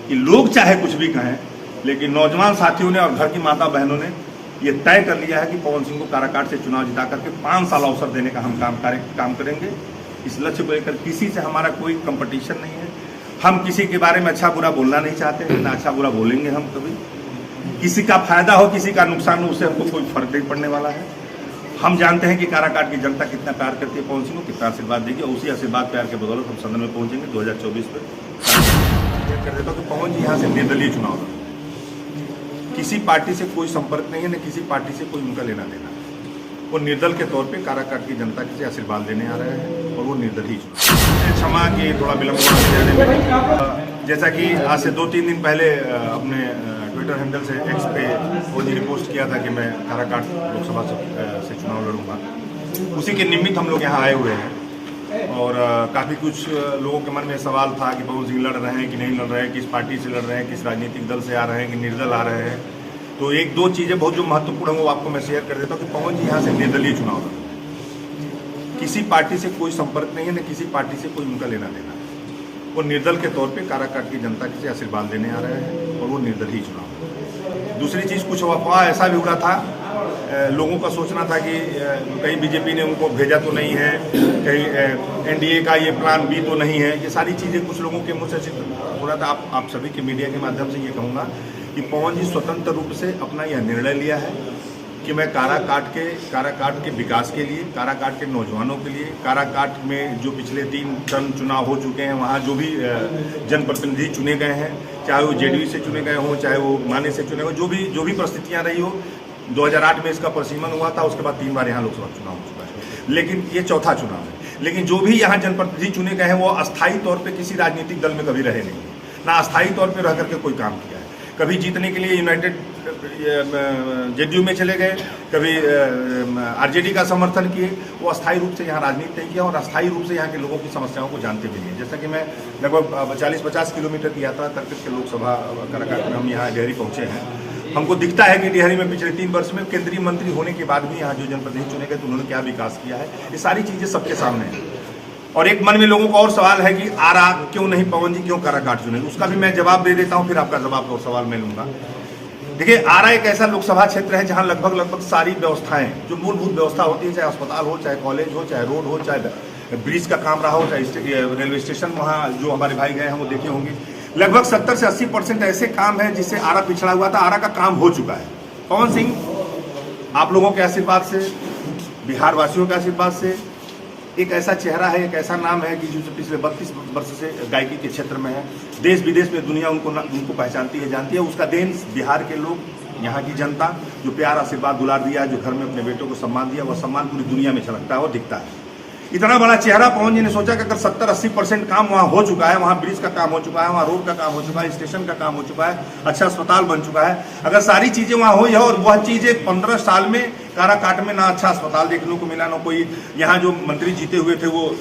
कि लोग चाहे कुछ भी कहें, लेकिन नौजवान साथियों ने और घर की माता बहनों ने ये तय कर लिया है कि पवन सिंह को काराकाट से चुनाव जिता करके 5 साल अवसर देने का हम काम करेंगे। इस लक्ष्य को लेकर किसी से हमारा कोई कंपटीशन नहीं है। हम किसी के बारे में अच्छा बुरा बोलना नहीं चाहते हैं, ना अच्छा बुरा बोलेंगे हम कभी। किसी का फायदा हो किसी का नुकसान हो उससे हमको कोई फर्क नहीं पड़ने वाला है। हम जानते हैं कि काराकाट की जनता कितना प्यार करती है पवन सिंह को, कितना आशीर्वाद देगी, और उसी आशीर्वाद प्यार के बदौलत हम सदन में पहुंचेंगे 2024 में। कर देता हूँ कि पवन जी यहाँ से निर्दलीय चुनाव लड़ेंगे। किसी पार्टी से कोई संपर्क नहीं है, न किसी पार्टी से कोई उनका लेना देना। वो निर्दल के तौर पे काराकाट की जनता से आशीर्वाद देने आ रहे हैं और वो निर्दलीय चुनाव। क्षमा कि थोड़ा विलंब जाने में, जैसा कि आज से 2-3 दिन पहले अपने ट्विटर हैंडल से एक्स पे वो रिपोस्ट किया था कि मैं काराकाट लोकसभा से चुनाव लड़ूंगा, उसी के निमित्त हम लोग यहाँ आए हुए हैं। और काफ़ी कुछ लोगों के मन में सवाल था कि पवन सिंह लड़ रहे हैं कि नहीं लड़ रहे हैं, किस पार्टी से लड़ रहे हैं, किस राजनीतिक दल से आ रहे हैं कि निर्दल आ रहे हैं। तो 1-2 चीज़ें बहुत जो महत्वपूर्ण है वो आपको मैं शेयर कर देता हूँ कि पवन जी यहाँ से निर्दलीय चुनाव लड़ेंगे। किसी पार्टी से कोई संपर्क नहीं है, न किसी पार्टी से कोई उनका लेना देना है। वो निर्दल के तौर पे काराकाट की जनता से आशीर्वाद देने आ रहे हैं और वो निर्दलीय चुनाव। दूसरी चीज़, कुछ अफवाह ऐसा भी उड़ा था, लोगों का सोचना था कि कहीं बीजेपी ने उनको भेजा तो नहीं है, कहीं एनडीए का ये प्लान बी तो नहीं है। ये सारी चीज़ें कुछ लोगों के मुँह से हो रहा था। आप सभी के मीडिया के माध्यम से ये कहूँगा कि पवन जी स्वतंत्र रूप से अपना यह निर्णय लिया है कि मैं काराकाट के विकास के लिए, काराकाट के नौजवानों के लिए, काराकाट में जो पिछले 3 टर्म चुनाव हो चुके हैं वहाँ जो भी जनप्रतिनिधि चुने गए हैं, चाहे वो जेडीयू से चुने गए हों, चाहे वो माने से चुने हो, जो भी परिस्थितियाँ रही हो। 2008 में इसका परिसीमन हुआ था, उसके बाद 3 बार यहाँ लोकसभा चुनाव हो चुका है, लेकिन ये चौथा चुनाव है। लेकिन जो भी यहाँ जनप्रतिनिधि चुने गए हैं वो अस्थायी तौर पे किसी राजनीतिक दल में कभी रहे नहीं, ना अस्थायी तौर पे रह करके कोई काम किया है। कभी जीतने के लिए यूनाइटेड जेडीयू में चले गए, कभी आरजेडी का समर्थन किए। वो अस्थायी रूप से यहाँ राजनीति नहीं किया और अस्थायी रूप से यहाँ के लोगों की समस्याओं को जानते भी नहीं। जैसा कि मैं लगभग 40-50 किलोमीटर की यात्रा करके लोकसभा काराकाट में हम यहाँ डेहरी पहुँचे हैं। हमको दिखता है कि डेहरी में पिछले 3 वर्ष में केंद्रीय मंत्री होने के बाद भी यहाँ जो जनप्रतिनिधि चुने गए तो उन्होंने क्या विकास किया है, ये सारी चीज़ें सबके सामने हैं। और एक मन में लोगों का और सवाल है कि आरा क्यों नहीं, पवन जी क्यों काराकाट चुने, उसका भी मैं जवाब दे देता हूँ, फिर आपका जवाब और सवाल मैं लूँगा। देखिए, आरा एक ऐसा लोकसभा क्षेत्र है जहाँ लगभग सारी व्यवस्थाएं, जो मूलभूत व्यवस्था होती है, चाहे अस्पताल हो, चाहे कॉलेज हो, चाहे रोड हो, चाहे ब्रिज का काम रहा हो, चाहे रेलवे स्टेशन, वहाँ जो हमारे भाई गए हैं वो देखे होंगे। लगभग 70 से 80% ऐसे काम है जिससे आरा पिछड़ा हुआ था। आरा का काम हो चुका है। पवन सिंह आप लोगों के आशीर्वाद से, बिहार वासियों के आशीर्वाद से एक ऐसा चेहरा है, एक ऐसा नाम है कि जो पिछले 32 वर्ष से गायकी के क्षेत्र में है। देश विदेश में दुनिया उनको पहचानती है, जानती है। उसका देन बिहार के लोग, यहाँ की जनता जो प्यार आशीर्वाद दुलार दिया, जो घर में अपने बेटों को सम्मान दिया, वह सम्मान पूरी दुनिया में झलकता है और दिखता है। इतना बड़ा चेहरा पवन जी ने सोचा कि अगर 70-80% काम वहाँ हो चुका है, वहाँ ब्रिज का काम हो चुका है, वहाँ रोड का काम हो चुका है, स्टेशन का काम हो चुका है, अच्छा अस्पताल बन चुका है, अगर सारी चीज़ें वहाँ हुई है और वह चीज़ें 15 साल में काराकाट में ना अच्छा अस्पताल देखने को मिला, ना कोई यहाँ जो मंत्री जीते हुए थे वो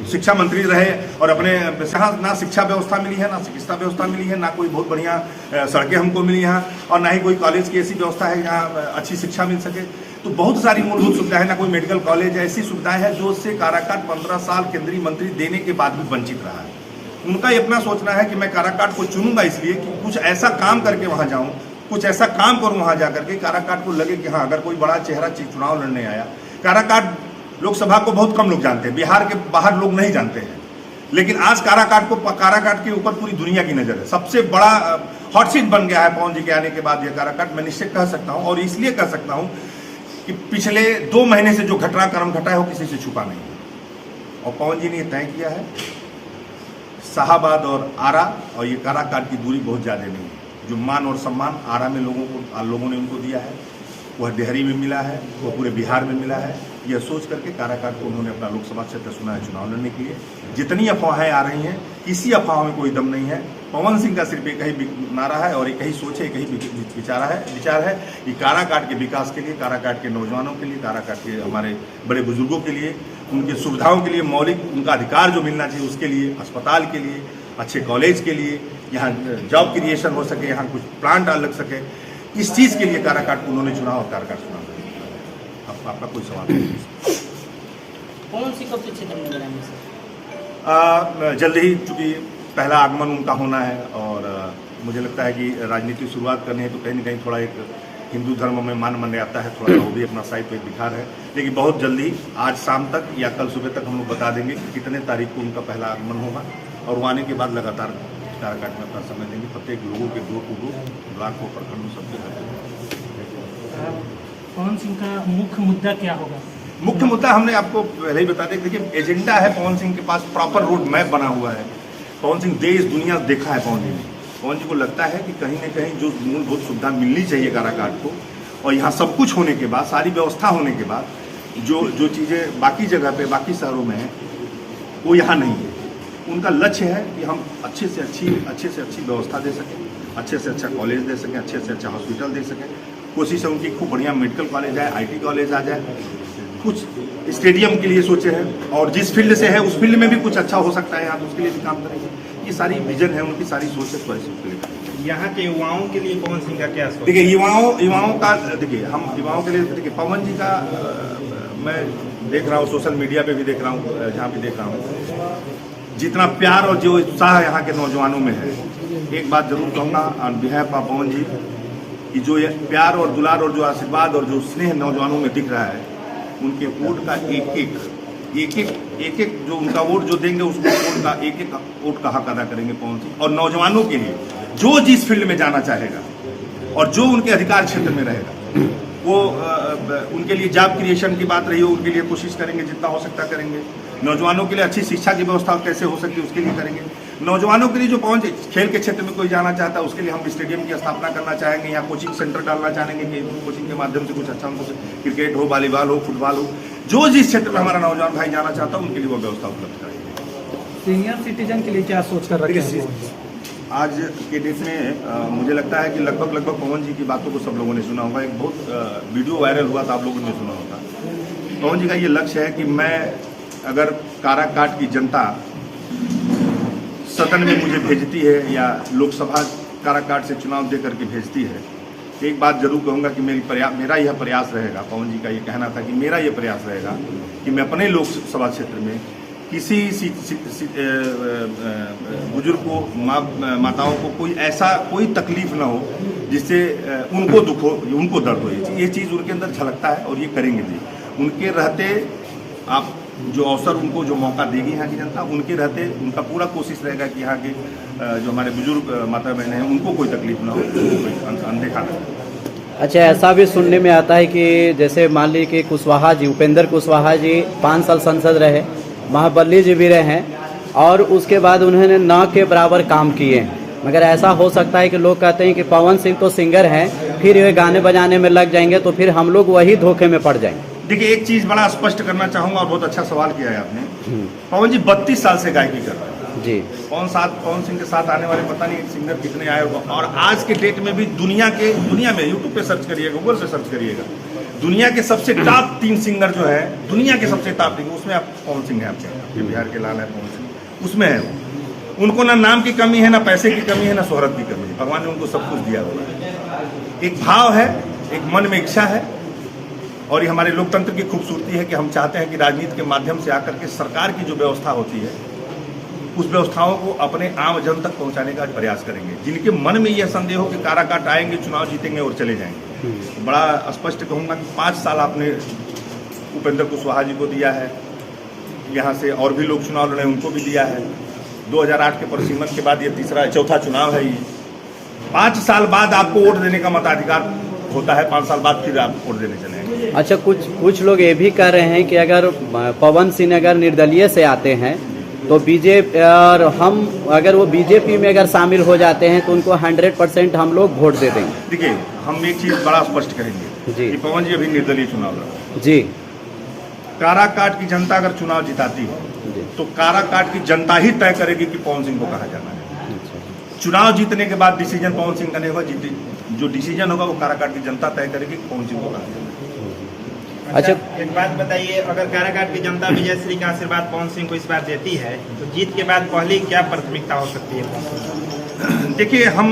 शिक्षा मंत्री रहे और अपने यहाँ ना शिक्षा व्यवस्था मिली है, ना चिकित्सा व्यवस्था मिली है, ना कोई बहुत बढ़िया सड़कें हमको मिली यहाँ, और ना ही कोई कॉलेज की ऐसी व्यवस्था है जहाँ अच्छी शिक्षा मिल सके। तो बहुत सारी मूलभूत सुविधाएं, ना कोई मेडिकल कॉलेज, ऐसी सुविधाएं हैं जो उससे काराकाट 15 साल केंद्रीय मंत्री देने के बाद भी वंचित रहा है। उनका ये अपना सोचना है कि मैं काराकाट को चुनूंगा इसलिए कि कुछ ऐसा काम करके वहाँ जाऊँ, कुछ ऐसा काम करूँ वहाँ जा करके काराकाट को लगे कि हाँ, अगर कोई बड़ा चेहरा चुनाव लड़ने आया। काराकाट लोकसभा को बहुत कम लोग जानते हैं, बिहार के बाहर लोग नहीं जानते हैं, लेकिन आज काराकाट के ऊपर पूरी दुनिया की नज़र है। सबसे बड़ा हॉट सीट बन गया है पवन जी के आने के बाद ये काराकाट, मैं निश्चित कह सकता हूँ। और इसलिए कह सकता हूँ कि पिछले 2 महीने से जो घटनाक्रम घटा है वो किसी से छुपा नहीं है। और पवन जी ने तय किया है शाहाबाद और आरा और ये काराकाट की दूरी बहुत ज़्यादा नहीं है। जो मान और सम्मान आरा में लोगों ने उनको दिया है, वह डेहरी में मिला है, वह पूरे बिहार में मिला है। यह सोच करके काराकाट को उन्होंने अपना लोकसभा क्षेत्र चुना है चुनाव लड़ने के लिए। जितनी अफवाहें आ रही हैं, किसी अफवाह में कोई दम नहीं है। पवन सिंह का सिर्फ एक ही नारा है और एक ही सोच है, एक ही विचार है कि काराकाट के विकास के लिए, काराकाट के नौजवानों के लिए, काराकाट के हमारे बड़े बुजुर्गों के लिए, उनकी सुविधाओं के लिए, मौलिक उनका अधिकार जो मिलना चाहिए उसके लिए, अस्पताल के लिए, अच्छे कॉलेज के लिए, यहाँ जॉब क्रिएशन हो सके, यहाँ कुछ प्लांट लग सके, इस चीज़ के लिए काराकाट को उन्होंने चुना और काराकाट चुना। आपका कोई सवाल नहीं? कौन सी कब से क्षेत्र में लड़ेंगे सर? जल्द ही, चूँकि पहला आगमन उनका होना है और मुझे लगता है कि राजनीति की शुरुआत करनी है तो कहीं ना कहीं थोड़ा एक हिंदू धर्म में मान आता है, थोड़ा वो भी अपना साइड पे दिखा रहे हैं। लेकिन बहुत जल्दी आज शाम तक या कल सुबह तक हम लोग बता देंगे कि कितने तारीख को उनका पहला आगमन होगा और वो आने के बाद लगातार काराकाट में अपना समय देंगे। प्रत्येक लोगों के डोर टू डोर, ब्लॉक को प्रखंड सबके घर। पवन सिंह का मुख्य मुद्दा क्या होगा? मुख्य मुद्दा हमने आपको पहले ही बता दें, देखिए एजेंडा है पवन सिंह के पास, प्रॉपर रोड मैप बना हुआ है। पवन सिंह देश दुनिया देखा है पवन जी ने। पवन जी को लगता है कि कहीं न कहीं जो मूलभूत सुविधा मिलनी चाहिए काराकाट को, और यहाँ सब कुछ होने के बाद, सारी व्यवस्था होने के बाद, जो चीज़ें बाकी जगह पे बाकी शहरों में हैं वो यहाँ नहीं है। उनका लक्ष्य है कि हम अच्छे से अच्छी व्यवस्था दे सकें, अच्छे से अच्छा कॉलेज दे सकें, अच्छे से अच्छा हॉस्पिटल दे सकें। कोशिश है उनकी खूब बढ़िया मेडिकल कॉलेज आए, IT कॉलेज आ जाए, कुछ स्टेडियम के लिए सोचे हैं और जिस फील्ड से है उस फील्ड में भी कुछ अच्छा हो सकता है यहाँ, तो उसके लिए भी काम करेंगे। ये सारी विजन है उनकी, सारी सोच है, तो ऐसे उसके लिए। यहाँ के युवाओं के लिए पवन सिंह का क्या सोच? देखिए युवाओं का, देखिए हम युवाओं के लिए, देखिए पवन जी का मैं देख रहा हूँ, सोशल मीडिया पे भी देख रहा हूँ, जहाँ भी देख रहा हूँ, जितना प्यार और जो उत्साह यहाँ के नौजवानों में है। एक बात जरूर कहूँगा ऑन बिहाफ ऑफ पवन जी कि जो ये प्यार और दुलार और जो आशीर्वाद और जो स्नेह नौजवानों में दिख रहा है, उनके वोट का एक जो उनका वोट जो देंगे, उस वोट का एक वोट का हक अदा करेंगे पवन सिंह। और नौजवानों के लिए जो जिस फील्ड में जाना चाहेगा और जो उनके अधिकार क्षेत्र में रहेगा, वो उनके लिए जॉब क्रिएशन की बात रही हो, उनके लिए कोशिश करेंगे, जितना हो सकता करेंगे। नौजवानों के लिए अच्छी शिक्षा की व्यवस्था कैसे हो सकती है उसके लिए करेंगे। नौजवानों के लिए जो पवन खेल के क्षेत्र में कोई जाना चाहता है उसके लिए हम स्टेडियम की स्थापना करना चाहेंगे, यहाँ कोचिंग सेंटर डालना चाहेंगे कि कोचिंग के माध्यम से कुछ अच्छा उनको, क्रिकेट हो, वॉलीबॉल हो, फुटबॉल हो, जो जिस क्षेत्र में हमारा नौजवान भाई जाना चाहता है उनके लिए वो व्यवस्था उपलब्ध करेंगे। सीनियर सिटीजन के लिए क्या सोच कर रखे हैं? आज के डेट में मुझे लगता है कि लगभग पवन जी की बातों को सब लोगों ने सुना होगा। एक बहुत वीडियो वायरल हुआ था, आप लोगों ने सुना होगा। पवन जी का ये लक्ष्य है कि मैं अगर काराकाट की जनता सदन में मुझे भेजती है या लोकसभा काराकाट से चुनाव दे करके भेजती है, एक बात जरूर कहूँगा कि मेरा यह प्रयास रहेगा, पवन जी का ये कहना था कि मेरा ये प्रयास रहेगा कि मैं अपने लोकसभा क्षेत्र में किसी बुजुर्ग को, माताओं को कोई तकलीफ ना हो जिससे उनको दुख हो, उनको दर्द हो। ये चीज़ उनके अंदर झलकता है और ये करेंगे भी। उनके रहते आप जो अवसर, उनको जो मौका देगी यहाँ की जनता, उनके रहते उनका पूरा कोशिश रहेगा कि यहाँ के जो हमारे बुजुर्ग माता बहन हैं उनको कोई तकलीफ ना हो, कोई अनदेखा ना हो। अच्छा, ऐसा भी सुनने में आता है कि जैसे मान लीजिए कि कुशवाहा जी, उपेंद्र कुशवाहा जी 5 साल सांसद रहे, महाबली जी भी रहे हैं और उसके बाद उन्होंने न के बराबर काम किए। मगर ऐसा हो सकता है कि लोग कहते हैं कि पवन सिंह तो सिंगर हैं, फिर वे गाने बजाने में लग जाएंगे तो फिर हम लोग वही धोखे में पड़ जाएंगे। देखिए एक चीज़ बड़ा स्पष्ट करना चाहूँगा और बहुत अच्छा सवाल किया है आपने। पवन जी 32 साल से गायकी कर रहे हैं जी। पवन सिंह के साथ आने वाले पता नहीं सिंगर कितने आए होगा। और आज के डेट में भी दुनिया में यूट्यूब पे सर्च करिएगा, गूगल पे सर्च करिएगा, दुनिया के सबसे टॉप 3 सिंगर जो है, दुनिया के सबसे टॉप 3, उसमें आप पवन सिंह है, आपके बिहार के लाल है पवन सिंह, उसमें है। उनको ना नाम की कमी है, ना पैसे की कमी है, ना शोहरत की कमी है। भगवान ने उनको सब कुछ दिया हुआ है। एक भाव है, एक मन में इच्छा है, और ये हमारे लोकतंत्र की खूबसूरती है कि हम चाहते हैं कि राजनीति के माध्यम से आकर के सरकार की जो व्यवस्था होती है उस व्यवस्थाओं को अपने आम जन तक पहुंचाने का प्रयास करेंगे। जिनके मन में यह संदेह हो कि काराकाट आएंगे, चुनाव जीतेंगे और चले जाएंगे, तो बड़ा स्पष्ट कहूँगा कि 5 साल आपने उपेंद्र कुशवाहा जी को दिया है, यहाँ से और भी लोग चुनाव लड़े उनको भी दिया है। 2008 के परिसीमन के बाद ये चौथा चुनाव है। ये 5 साल बाद आपको वोट देने का मताधिकार होता है, 5 साल बाद फिर आप वोट देने चलेंगे। अच्छा, कुछ लोग ये भी कह रहे हैं कि अगर पवन सिंह अगर निर्दलीय से आते हैं तो बीजेपी, और हम अगर वो बीजेपी में अगर शामिल हो जाते हैं तो उनको 100% हम लोग वोट दे देंगे। देखिए हम एक चीज़ बड़ा स्पष्ट करेंगे जी कि पवन जी अभी निर्दलीय चुनाव लड़ा जी। काराकाट की जनता अगर चुनाव जिताती है तो काराकाट की जनता ही तय करेगी कि पवन सिंह को कहा जाना है। चुनाव जीतने के बाद डिसीजन पवन सिंह का नहीं होगा, जो डिसीजन होगा वो काराकाट की जनता तय करेगी कि पवन सिंह को कहा जाना है। अच्छा, एक बात बताइए, अगर काराकाट की जनता विजय श्री का आशीर्वाद पवन सिंह को इस बार देती है तो जीत के बाद पहली क्या प्राथमिकता हो सकती है? देखिए हम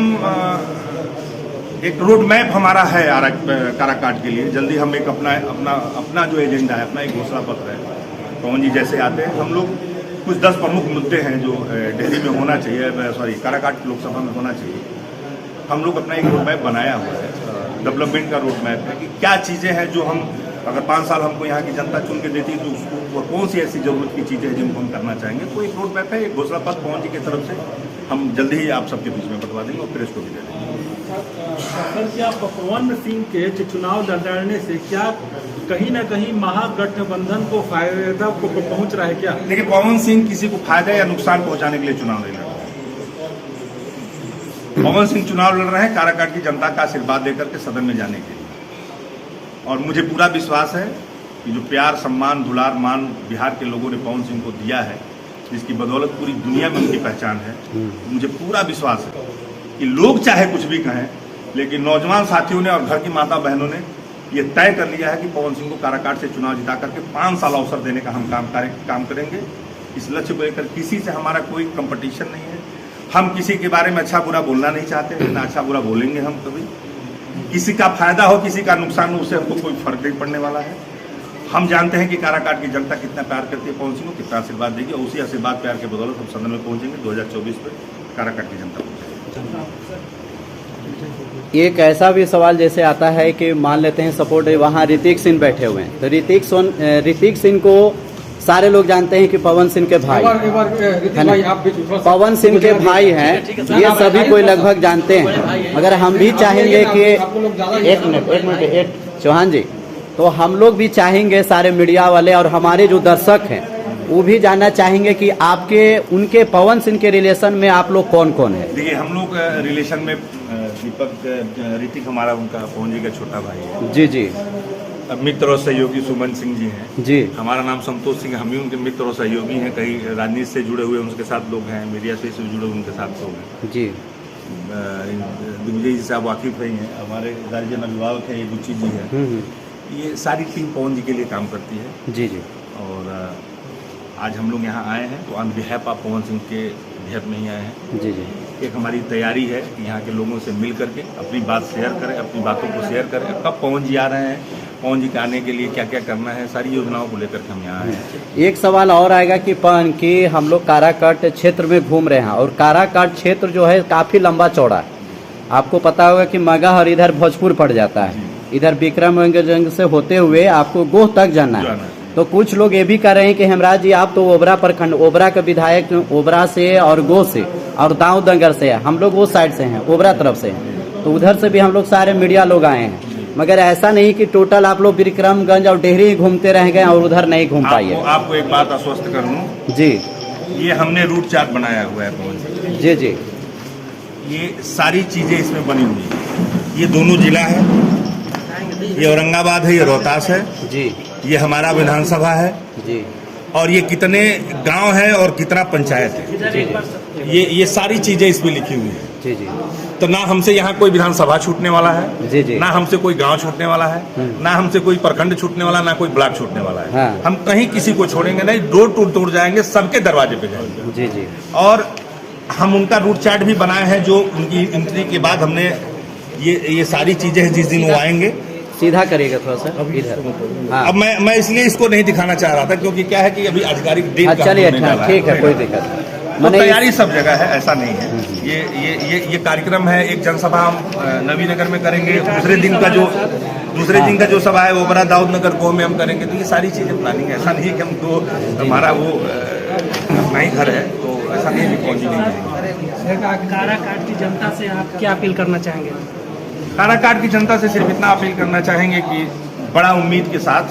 एक रोड मैप हमारा है काराकाट के लिए। जल्दी हम एक अपना जो एजेंडा है, अपना एक घोषणा पत्र है। पवन जी जैसे आते हैं हम लोग कुछ 10 प्रमुख मुद्दे हैं जो दिल्ली में होना चाहिए, काराकाट लोकसभा में होना चाहिए। हम लोग अपना एक रोड मैप बनाया हुआ है, डेवलपमेंट का रोड मैप है कि क्या चीज़ें हैं जो हम अगर 5 साल हमको यहाँ की जनता चुन के देती है तो उसको वो कौन सी ऐसी जरूरत की चीज़ें हैं जिनको हम करना चाहेंगे। तो एक रोड मैप है, एक घोषणा पत्र पवन जी की तरफ से हम जल्दी ही आप सबके बीच में बंटवा देंगे और प्रेस को भी दे देंगे। सर, क्या पवन सिंह के चुनाव लड़ने से क्या कहीं ना कहीं महागठबंधन को फायदा पहुंच रहा है क्या? देखिए, पवन सिंह किसी को फायदा या नुकसान पहुंचाने के लिए चुनाव नहीं लड़ रहे हैं। पवन सिंह चुनाव लड़ रहे हैं काराकाट की जनता का आशीर्वाद देकर के सदन में जाने के लिए। और मुझे पूरा विश्वास है कि जो प्यार, सम्मान, दुलार, मान बिहार के लोगों ने पवन सिंह को दिया है, जिसकी बदौलत पूरी दुनिया में उनकी पहचान है, मुझे पूरा विश्वास है कि लोग चाहे कुछ भी कहें, लेकिन नौजवान साथियों ने और घर की माता बहनों ने ये तय कर लिया है कि पवन सिंह को काराकाट से चुनाव जिता करके 5 साल अवसर देने का हम काम करेंगे। इस लक्ष्य को लेकर किसी से हमारा कोई कंपटीशन नहीं है। हम किसी के बारे में अच्छा बुरा बोलना नहीं चाहते, ना अच्छा बुरा बोलेंगे हम कभी। किसी का फायदा हो, किसी का नुकसान हो, उससे हमको कोई फर्क नहीं पड़ने वाला है। हम जानते हैं कि काराकाट की जनता कितना प्यार करती है, पवन सिंह को कितना आशीर्वाद देगी, और उसी आशीर्वाद प्यार के बदौलत हम सदन में पहुंचेंगे 2024 में काराकाट की जनता पहुंचेगी। एक ऐसा भी सवाल जैसे आता है कि मान लेते हैं सपोर्ट वहाँ ऋतिक सिंह बैठे हुए हैं, तो ऋतिक सिंह को सारे लोग जानते हैं कि पवन सिंह के भाई, पवन सिंह के भाई हैं, ये सभी कोई लगभग जानते हैं। मगर हम भी चाहेंगे कि एक मिनट चौहान जी, तो हम लोग भी चाहेंगे, सारे मीडिया वाले और हमारे जो दर्शक हैं वो भी जानना चाहेंगे कि आपके उनके पवन सिंह के रिलेशन में आप लोग कौन कौन है? देखिए, हम लोग रिलेशन में ऋतिक हमारा उनका पवन जी का छोटा भाई है। जी जी। मित्र और सहयोगी सुमन सिंह जी हैं जी। हमारा नाम संतोष सिंह, हम भी उनके मित्र और सहयोगी हैं। कई राजनीति से जुड़े हुए उनके साथ लोग हैं, मीडिया से जुड़े उनके साथ लोग हैं। जी। दिग्विजय जी से आप वाकिफ ही हैं, हमारे गार्जियन अभिभावक है, ये गुच्ची जी है। ये सारी टीम पवन जी के लिए काम करती है। जी जी। और आज हम लोग यहाँ आए हैं तो on behalf of Pawan Singh के बिहाफ में ही आए हैं। जी जी। एक हमारी तैयारी है कि यहाँ के लोगों से मिल करके अपनी बात शेयर करें, अपनी बातों को शेयर करें। कब पवन जी आ रहे हैं, पवन जी के आने के लिए क्या क्या करना है, सारी योजनाओं को लेकर के हम यहाँ आए हैं। एक सवाल और आएगा कि हम लोग काराकाट क्षेत्र में घूम रहे हैं, और काराकाट क्षेत्र जो है काफ़ी लंबा चौड़ा है। आपको पता होगा कि मगह और इधर भोजपुर पड़ जाता है, इधर विक्रमगंज से होते हुए आपको गोह तक जाना है। तो कुछ लोग ये भी कह रहे हैं कि हेमराज जी आप तो ओबरा प्रखंड, ओबरा के विधायक ओबरा से और गोह से और दाऊ दंगर से है, हम लोग वो साइड से हैं, ओबरा तरफ से हैं, तो उधर से भी हम लोग सारे मीडिया लोग आए हैं। मगर ऐसा नहीं कि टोटल आप लोग विक्रमगंज और डेहरी ही घूमते रह गए और उधर नहीं घूम पाइए। आपको एक बात आश्वस्त कर लूँ जी, ये हमने रूट चार्ट बनाया हुआ है पवन जी जी। ये सारी चीजें इसमें बनी हुई है। ये दोनों जिला है, ये औरंगाबाद है, ये रोहतास है जी, ये हमारा विधानसभा है जी और ये कितने गांव है और कितना पंचायत है, ये सारी चीजें इसमें लिखी हुई है। जी जी। तो ना हमसे यहाँ कोई विधानसभा छूटने वाला है, जी जी। ना हमसे कोई गांव छूटने वाला है, ना हमसे कोई प्रखंड छूटने वाला, ना कोई ब्लॉक छूटने वाला है। हाँ। हम कहीं किसी को छोड़ेंगे नहीं, डोर टू डोर जाएंगे, सबके दरवाजे पे जाएंगे। जी जी। और हम उनका रूट चार्ट भी बनाए हैं, जो उनकी एंट्री के बाद हमने ये सारी चीजें हैं, जिस दिन वो आएंगे। सीधा करिएगा थोड़ा सा इधर। हाँ। अब मैं इसलिए इसको नहीं दिखाना चाह रहा था क्योंकि क्या है कि अभी आधिकारिक डेट का चलिए, होने वाला ठीक है, कोई दिक्कत नहीं। तो तैयारी सब जगह है, ऐसा नहीं है। ये कार्यक्रम है। एक जनसभा हम नवीनगर में करेंगे, दूसरे दिन का जो सभा है वो बड़ा दाऊद नगर गोह में हम करेंगे। तो ये सारी चीजें प्लानिंग है, ऐसा नहीं है कि हमको हमारा वो अपना ही घर है, तो ऐसा नहीं है कि पहुंची नहीं जाएगी। काराकाट की जनता से आप क्या अपील करना चाहेंगे? काराकाट की जनता से सिर्फ इतना अपील करना चाहेंगे कि बड़ा उम्मीद के साथ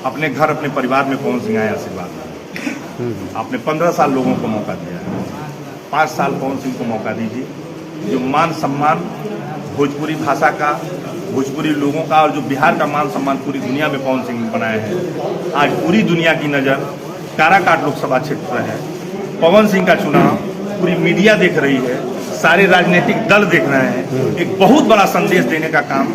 अपने घर, अपने परिवार में पवन सिंह आए आशीर्वाद। आपने 15 साल लोगों को मौका दिया है, 5 साल पवन सिंह को मौका दीजिए। जो मान सम्मान भोजपुरी भाषा का, भोजपुरी लोगों का और जो बिहार का मान सम्मान पूरी दुनिया में पवन सिंह ने बनाया है। आज पूरी दुनिया की नज़र काराकाट लोकसभा क्षेत्र पर है। पवन सिंह का चुनाव पूरी मीडिया देख रही है, सारे राजनीतिक दल देख रहे हैं। एक बहुत बड़ा संदेश देने का काम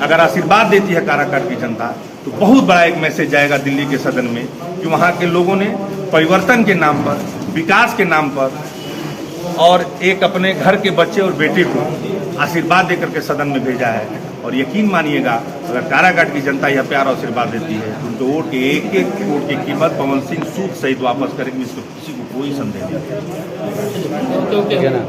अगर आशीर्वाद देती है काराकाट की जनता, तो बहुत बड़ा एक मैसेज जाएगा दिल्ली के सदन में कि वहाँ के लोगों ने परिवर्तन के नाम पर, विकास के नाम पर और एक अपने घर के बच्चे और बेटे को आशीर्वाद देकर के सदन में भेजा है। और यकीन मानिएगा अगर काराकाट की जनता यह प्यार और आशीर्वाद देती है तो उनके वोट के एक एक वोट की कीमत पवन सिंह सूद सहित वापस करेंगे, इसमें किसी को कोई संदेह नहीं है। ठीक है ना।